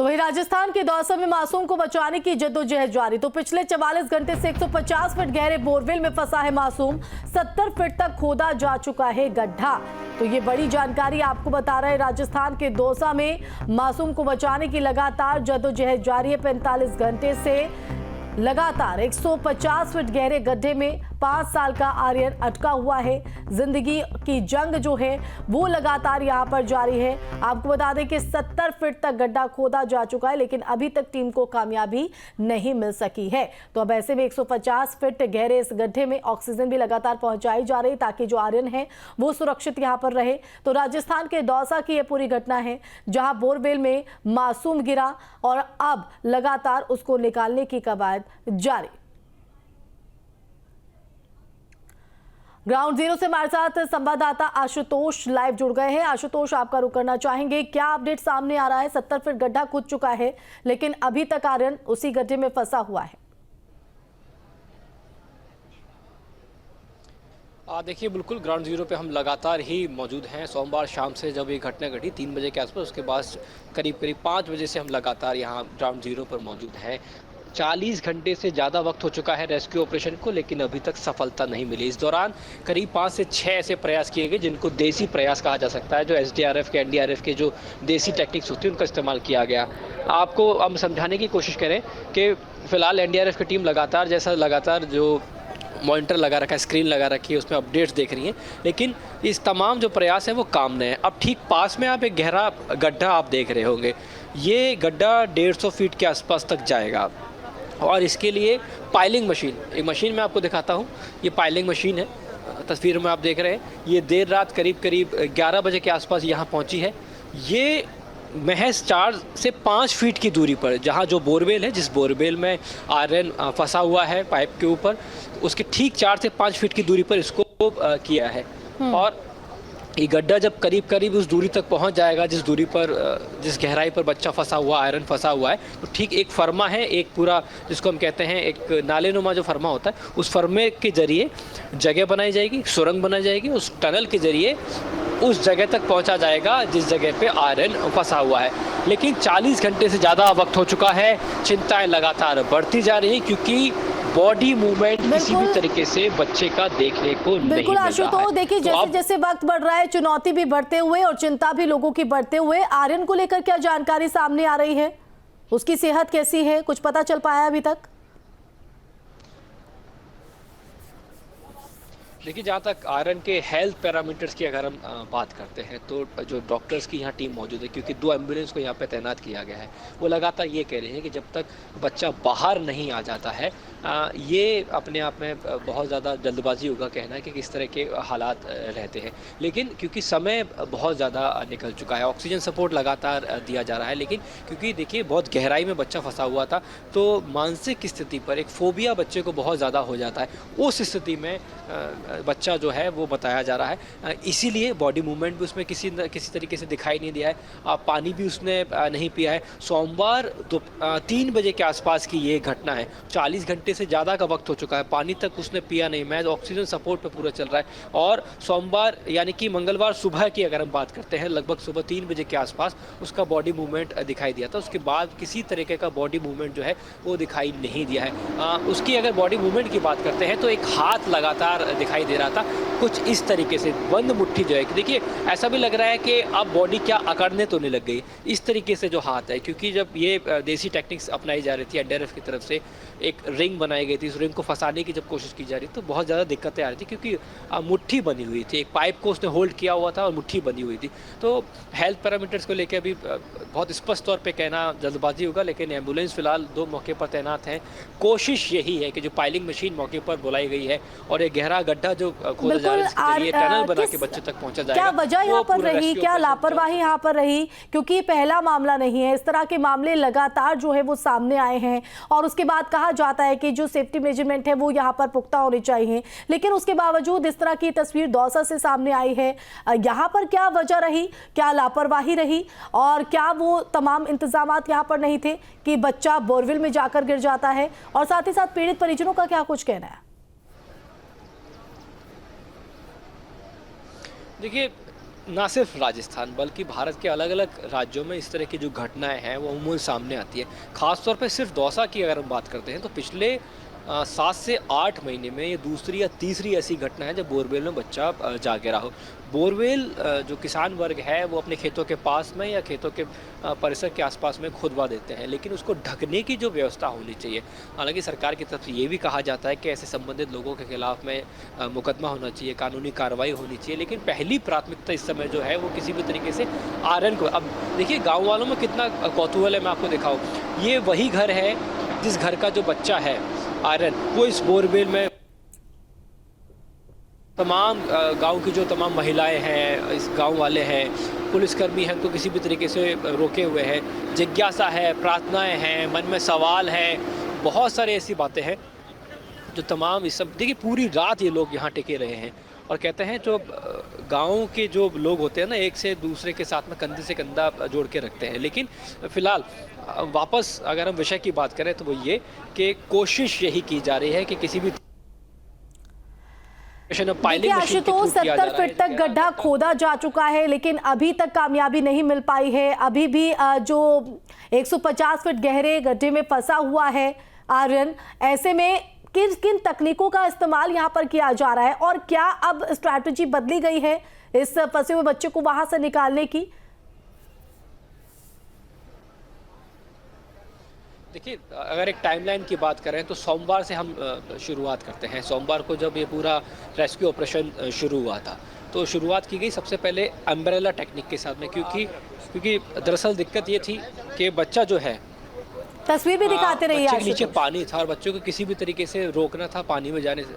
तो वही राजस्थान के दौसा में मासूम को बचाने की जद्दोजहद जारी। तो पिछले 44 घंटे से 150 फीट गहरे बोरवेल में फंसा है मासूम। 70 फीट तक खोदा जा चुका है गड्ढा। तो ये बड़ी जानकारी आपको बता रहे हैं। राजस्थान के दौसा में मासूम को बचाने की लगातार जद्दोजहद जारी है। 45 घंटे से लगातार 150 फीट गहरे गड्ढे में 5 साल का आर्यन अटका हुआ है। जिंदगी की जंग जो है वो लगातार यहां पर जारी है। आपको बता दें कि 70 फीट तक गड्ढा खोदा जा चुका है, लेकिन अभी तक टीम को कामयाबी नहीं मिल सकी है। तो अब ऐसे में 150 फीट गहरे इस गड्ढे में ऑक्सीजन भी लगातार पहुंचाई जा रही ताकि जो आर्यन है वो सुरक्षित यहां पर रहे। तो राजस्थान के दौसा की यह पूरी घटना है जहां बोरवेल में मासूम गिरा और अब लगातार उसको निकालने की कवायद जारी। ग्राउंड जीरो से हमारे साथ संवाददाता आशुतोष लाइव जुड़ गए हैं। आशुतोष, आपका रुख करना चाहेंगे, क्या अपडेट सामने आ रहा है? 70 फीट गड्ढा खुद चुका है, लेकिन अभी तक आर्यन उसी गड्ढे में फंसा हुआ है। देखिए, बिल्कुल ग्राउंड जीरो पे हम लगातार ही मौजूद हैं। सोमवार शाम से जब ये घटना घटी 3 बजे के आसपास, उसके बाद करीब 5 बजे से हम लगातार यहाँ ग्राउंड जीरो पर मौजूद हैं। 40 घंटे से ज़्यादा वक्त हो चुका है रेस्क्यू ऑपरेशन को, लेकिन अभी तक सफलता नहीं मिली। इस दौरान करीब 5 से 6 ऐसे प्रयास किए गए जिनको देसी प्रयास कहा जा सकता है, जो SDRF के NDRF के जो देसी टेक्निक्स होती है उनका इस्तेमाल किया गया। आपको हम समझाने की कोशिश करें कि फ़िलहाल NDRF की टीम लगातार जो मॉनिटर लगा रखा है, स्क्रीन लगा रखी है, उसमें अपडेट्स देख रही हैं, लेकिन इस तमाम जो प्रयास है वो काम नहीं है। अब ठीक पास में आप एक गहरा गड्ढा आप देख रहे होंगे। ये गड्ढा 150 फीट के आसपास तक जाएगा और इसके लिए पाइलिंग मशीन, एक मशीन मैं आपको दिखाता हूँ। ये पाइलिंग मशीन है, तस्वीर में आप देख रहे हैं। ये देर रात करीब 11 बजे के आसपास यहाँ पहुँची है। ये महज 4 से 5 फीट की दूरी पर जहाँ जो बोरवेल है, जिस बोरवेल में आयरन फंसा हुआ है पाइप के ऊपर, उसके ठीक 4 से 5 फीट की दूरी पर इसको किया है। और ये गड्ढा जब करीब उस दूरी तक पहुंच जाएगा जिस दूरी पर, जिस गहराई पर बच्चा फंसा हुआ, आयरन फंसा हुआ है, तो ठीक एक फर्मा है, एक पूरा जिसको हम कहते हैं एक नालेनुमा जो फर्मा होता है, उस फर्मे के जरिए जगह बनाई जाएगी, सुरंग बनाई जाएगी। उस टनल के जरिए उस जगह तक पहुंचा जाएगा जिस जगह पे आयरन फंसा हुआ है। लेकिन 40 घंटे से ज़्यादा वक्त हो चुका है। चिंताएं लगातार बढ़ती जा रही हैं क्योंकि बॉडी मूवमेंट किसी भी तरीके से बच्चे का देखने को नहीं मिल रहा है। आशुतोष, देखिए जैसे जैसे वक्त बढ़ रहा है, चुनौती भी बढ़ते हुए और चिंता भी लोगों की बढ़ते हुए, आर्यन को लेकर क्या जानकारी सामने आ रही है? उसकी सेहत कैसी है, कुछ पता चल पाया अभी तक? देखिए, जहाँ तक आयरन के हेल्थ पैरामीटर्स की अगर हम बात करते हैं तो जो डॉक्टर्स की यहाँ टीम मौजूद है, क्योंकि 2 एम्बुलेंस को यहाँ पे तैनात किया गया है, वो लगातार ये कह रहे हैं कि जब तक बच्चा बाहर नहीं आ जाता है, ये अपने आप में बहुत ज़्यादा जल्दबाजी होगा कहना है कि किस तरह के हालात रहते हैं। लेकिन क्योंकि समय बहुत ज़्यादा निकल चुका है, ऑक्सीजन सपोर्ट लगातार दिया जा रहा है, लेकिन क्योंकि देखिए बहुत गहराई में बच्चा फंसा हुआ था, तो मानसिक स्थिति पर एक फोबिया बच्चे को बहुत ज़्यादा हो जाता है। उस स्थिति में बच्चा जो है वो बताया जा रहा है, इसीलिए बॉडी मूवमेंट भी उसमें किसी तरीके से दिखाई नहीं दिया है। पानी भी उसने नहीं पिया है। सोमवार 3 बजे के आसपास की ये घटना है। 40 घंटे से ज़्यादा का वक्त हो चुका है, पानी तक उसने पिया नहीं। मैं ऑक्सीजन सपोर्ट पे पूरा चल रहा है। और सोमवार यानी कि मंगलवार सुबह की अगर हम बात करते हैं, लगभग सुबह 3 बजे के आसपास उसका बॉडी मूवमेंट दिखाई दिया था। उसके बाद किसी तरीके का बॉडी मूवमेंट जो है वो दिखाई नहीं दिया है। उसकी अगर बॉडी मूवमेंट की बात करते हैं तो एक हाथ लगातार दिखाई दे रहा था, कुछ इस तरीके से बंद मुट्ठी जो है। देखिए, ऐसा भी लग रहा है कि अब बॉडी क्या अकड़ने तो नहीं लग गई, इस तरीके से जो हाथ है। क्योंकि जब ये देसी टेक्निक्स अपनाई जा रही थी NDRF की तरफ से, एक रिंग बनाई गई थी, उस रिंग को फंसाने की जब कोशिश की जा रही थी तो बहुत ज़्यादा दिक्कतें आ रही थी, क्योंकि मुट्ठी बनी हुई थी, एक पाइप को उसने होल्ड किया हुआ था और मुट्ठी बनी हुई थी। तो हेल्थ पैरामीटर्स को लेकर अभी बहुत स्पष्ट तौर पर कहना जल्दबाजी होगा, लेकिन एम्बुलेंस फिलहाल 2 मौके पर तैनात हैं। कोशिश यही है कि जो पाइलिंग मशीन मौके पर बुलाई गई है और एक गहरा गड्ढा जो खोदा जा रहा है, इसके जरिए टनल बना के बच्चे तक पहुंचा जाएगा। क्या वजह यहाँ पर रही, क्या लापरवाही यहाँ पर रही? क्योंकि पहला मामला नहीं है, इस तरह के मामले लगातार जो है वो सामने आए हैं और उसके बाद कहा जाता है कि जो सेफ्टी मेजरमेंट है वो यहाँ पर पुख्ता होने चाहिए, लेकिन उसके बावजूद इस तरह की तस्वीर दौसा से सामने आई है। यहाँ पर क्या वजह रही, क्या लापरवाही रही और क्या वो तमाम इंतजामात यहाँ पर नहीं थे कि बच्चा बोरवेल में जाकर गिर जाता है? और साथ ही साथ पीड़ित परिजनों का क्या कुछ कहना है? देखिए, ना सिर्फ राजस्थान बल्कि भारत के अलग अलग राज्यों में इस तरह की जो घटनाएं हैं वो अमूमन सामने आती है। खासतौर पे सिर्फ दौसा की अगर हम बात करते हैं तो पिछले 7 से 8 महीने में ये दूसरी या तीसरी ऐसी घटना है जब बोरवेल में बच्चा जा गिरा हो। बोरवेल जो किसान वर्ग है वो अपने खेतों के पास में या खेतों के परिसर के आसपास में खुदवा देते हैं, लेकिन उसको ढकने की जो व्यवस्था होनी चाहिए। हालांकि सरकार की तरफ से ये भी कहा जाता है कि ऐसे संबंधित लोगों के खिलाफ में मुकदमा होना चाहिए, कानूनी कार्रवाई होनी चाहिए, लेकिन पहली प्राथमिकता इस समय जो है वो किसी भी तरीके से आयरन को। अब देखिए गाँव वालों में कितना कौतूहल है, मैं आपको दिखाऊँ। ये वही घर है जिस घर का जो बच्चा है आयरन, वो इस बोरवेल में तमाम गांव की जो तमाम महिलाएं हैं, इस गांव वाले हैं, पुलिसकर्मी हैं, तो किसी भी तरीके से रोके हुए हैं। जिज्ञासा है, प्रार्थनाएं हैं, मन में सवाल हैं, बहुत सारी ऐसी बातें हैं जो तमाम इस सब। देखिए पूरी रात ये लोग यहाँ टिके रहे हैं और कहते हैं जो गांव के जो लोग होते हैं ना, एक से दूसरे के साथ में कंधे से कंधा जोड़ के रखते हैं। लेकिन फिलहाल वापस अगर हम विषय की बात करें तो वो ये कि कोशिश यही की जा रही है कि किसी भी देखिए आशुतोष, 70 फीट तक गड्ढा खोदा जा चुका है, लेकिन अभी तक कामयाबी नहीं मिल पाई है। अभी भी जो 150 फीट गहरे गड्ढे में फंसा हुआ है आर्यन, ऐसे में किन किन तकनीकों का इस्तेमाल यहाँ पर किया जा रहा है और क्या अब स्ट्रैटेजी बदली गई है इस फंसे हुए बच्चे को वहां से निकालने की? देखिए अगर एक टाइमलाइन की बात करें तो सोमवार से हम शुरुआत करते हैं। सोमवार को जब ये पूरा रेस्क्यू ऑपरेशन शुरू हुआ था तो शुरुआत की गई सबसे पहले अम्ब्रेला टेक्निक के साथ में, क्योंकि दरअसल दिक्कत ये थी कि बच्चा जो है, तस्वीर भी दिखाते रहिए, बच्चे के नीचे पानी था और बच्चों को किसी भी तरीके से रोकना था पानी में जाने से।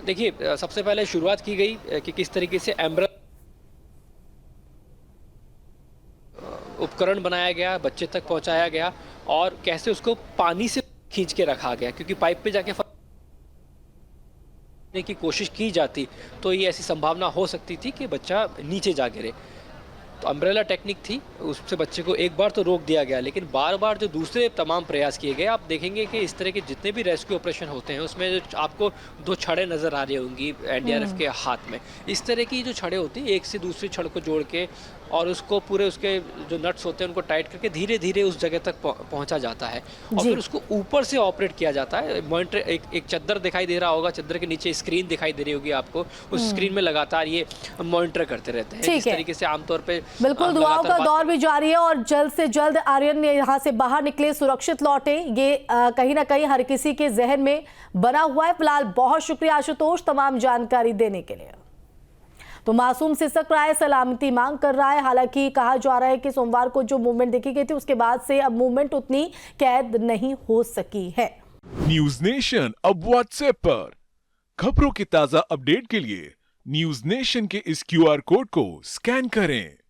देखिए सबसे पहले शुरुआत की गई कि किस तरीके से अम्ब्रेला उपकरण बनाया गया, बच्चे तक पहुंचाया गया और कैसे उसको पानी से खींच के रखा गया, क्योंकि पाइप पे जाके फंसने की कोशिश की जाती तो ये ऐसी संभावना हो सकती थी कि बच्चा नीचे जा गिरे। तो अम्ब्रेला टेक्निक थी, उससे बच्चे को एक बार तो रोक दिया गया, लेकिन बार बार जो दूसरे तमाम प्रयास किए गए। आप देखेंगे कि इस तरह के जितने भी रेस्क्यू ऑपरेशन होते हैं उसमें जो आपको 2 छड़ें नज़र आ रही होंगी एनडीआरएफ के हाथ में, इस तरह की जो छड़ें होती हैं एक से दूसरी छड़ को जोड़ के और उसको पूरे उसके जो नट्स होते हैं उनको टाइट करके धीरे धीरे उस जगह तक पहुंचा जाता है और फिर उसको ऊपर से ऑपरेट किया जाता है। मॉनिटर एक चद्दर दिखाई दे रहा होगा, चद्दर के नीचे स्क्रीन दिखाई दे रही होगी आपको, उस स्क्रीन में लगातार ये मॉनिटर करते रहते हैं। इस तरीके से आमतौर पे बिल्कुल दुआओं का दौर भी जारी है और जल्द से जल्द आर्यन यहाँ से बाहर निकले, सुरक्षित लौटे, ये कहीं ना कहीं हर किसी के जहन में बना हुआ है। फिलहाल बहुत शुक्रिया आशुतोष तमाम जानकारी देने के लिए। तो मासूम सिसक रहा है, सलामती मांग कर रहा है। हालांकि कहा जा रहा है कि सोमवार को जो मूवमेंट देखी गई थी उसके बाद से अब मूवमेंट उतनी कैद नहीं हो सकी है। न्यूज नेशन अब व्हाट्सएप पर खबरों के ताजा अपडेट के लिए न्यूज नेशन के इस QR कोड को स्कैन करें।